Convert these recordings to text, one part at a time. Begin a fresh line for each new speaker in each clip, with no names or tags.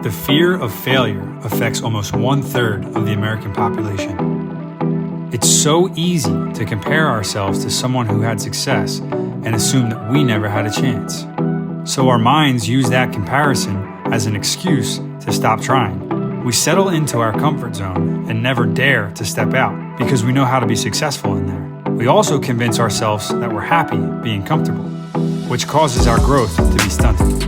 The fear of failure affects almost 1/3 of the American population. It's so easy to compare ourselves to someone who had success and assume that we never had a chance. So our minds use that comparison as an excuse to stop trying. We settle into our comfort zone and never dare to step out because we know how to be successful in there. We also convince ourselves that we're happy being comfortable, which causes our growth to be stunted.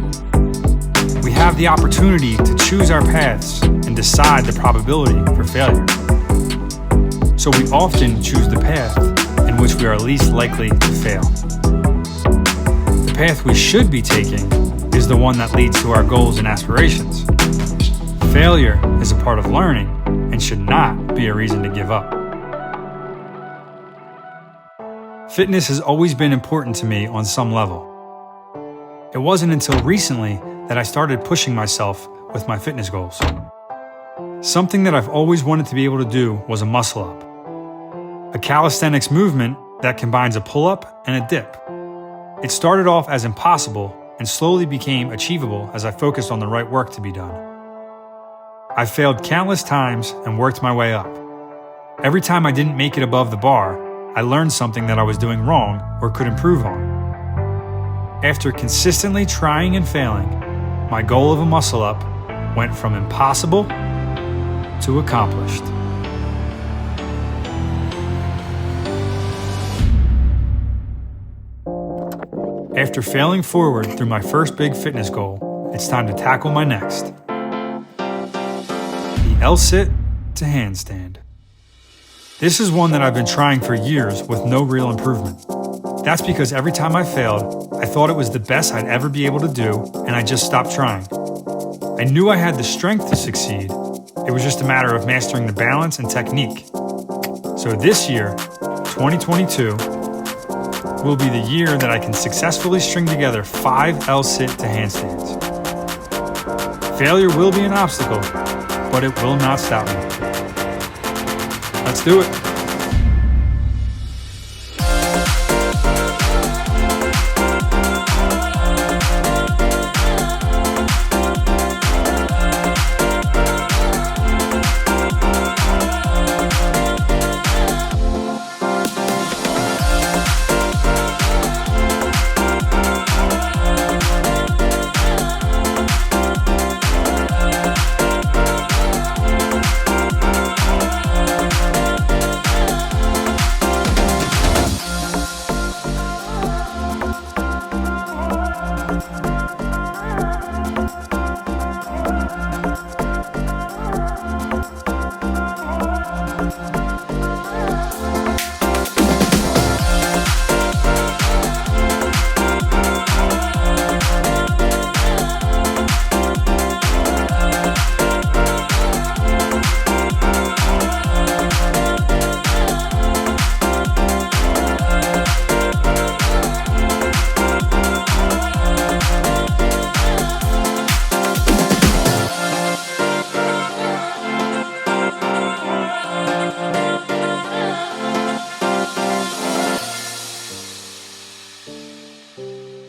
We have the opportunity to choose our paths and decide the probability for failure. So we often choose the path in which we are least likely to fail. The path we should be taking is the one that leads to our goals and aspirations. Failure is a part of learning and should not be a reason to give up. Fitness has always been important to me on some level. It wasn't until recently that I started pushing myself with my fitness goals. Something that I've always wanted to be able to do was a muscle up. A calisthenics movement that combines a pull-up and a dip. It started off as impossible and slowly became achievable as I focused on the right work to be done. I failed countless times and worked my way up. Every time I didn't make it above the bar, I learned something that I was doing wrong or could improve on. After consistently trying and failing, my goal of a muscle up went from impossible to accomplished. After failing forward through my first big fitness goal, it's time to tackle my next. The L-sit to handstand. This is one that I've been trying for years with no real improvement. That's because every time I failed, I thought it was the best I'd ever be able to do, and I just stopped trying. I knew I had the strength to succeed. It was just a matter of mastering the balance and technique. So this year, 2022, will be the year that I can successfully string together 5 L-sit to handstands. Failure will be an obstacle, but it will not stop me. Let's do it.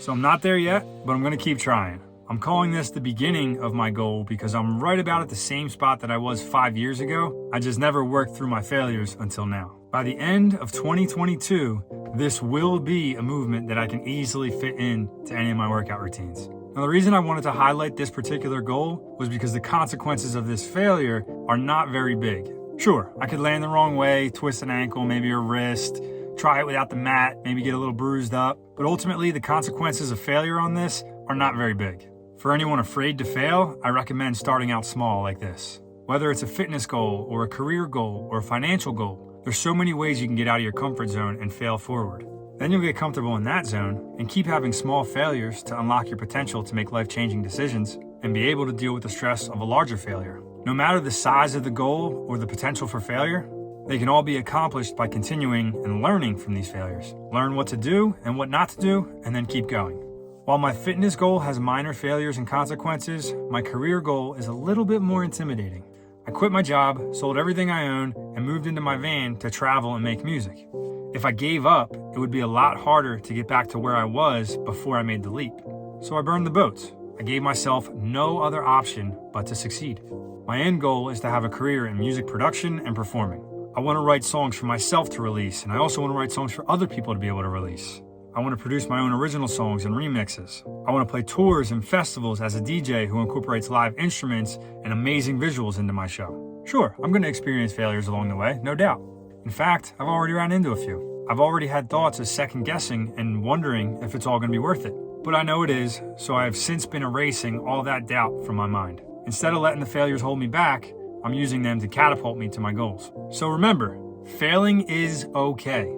So I'm not there yet, but I'm going to keep trying. I'm calling this the beginning of my goal because I'm right about at the same spot that I was 5 years ago. I just never worked through my failures until now. By the end of 2022, this will be a movement that I can easily fit in to any of my workout routines. Now, the reason I wanted to highlight this particular goal was because the consequences of this failure are not very big. Sure, I could land the wrong way, twist an ankle, maybe a wrist, try it without the mat, maybe get a little bruised up. But ultimately, the consequences of failure on this are not very big. For anyone afraid to fail, I recommend starting out small like this. Whether it's a fitness goal or a career goal or a financial goal, there's so many ways you can get out of your comfort zone and fail forward. Then you'll get comfortable in that zone and keep having small failures to unlock your potential to make life-changing decisions and be able to deal with the stress of a larger failure. No matter the size of the goal or the potential for failure, they can all be accomplished by continuing and learning from these failures. Learn what to do and what not to do, and then keep going. While my fitness goal has minor failures and consequences, my career goal is a little bit more intimidating. I quit my job, sold everything I own, and moved into my van to travel and make music. If I gave up, it would be a lot harder to get back to where I was before I made the leap. So I burned the boats. I gave myself no other option but to succeed. My end goal is to have a career in music production and performing. I want to write songs for myself to release, and I also want to write songs for other people to be able to release. I want to produce my own original songs and remixes. I want to play tours and festivals as a DJ who incorporates live instruments and amazing visuals into my show. Sure, I'm going to experience failures along the way, no doubt. In fact, I've already ran into a few. I've already had thoughts of second guessing and wondering if it's all going to be worth it. But I know it is, so I have since been erasing all that doubt from my mind. Instead of letting the failures hold me back, I'm using them to catapult me to my goals. So remember, failing is okay,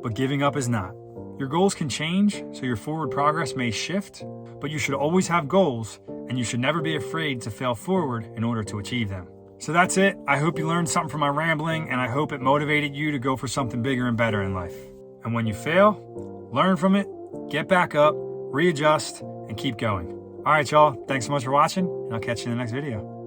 but giving up is not. Your goals can change, so your forward progress may shift, but you should always have goals, and you should never be afraid to fail forward in order to achieve them. So that's it. I hope you learned something from my rambling, and I hope it motivated you to go for something bigger and better in life. And when you fail, learn from it, get back up, readjust, and keep going. All right, y'all. Thanks so much for watching, and I'll catch you in the next video.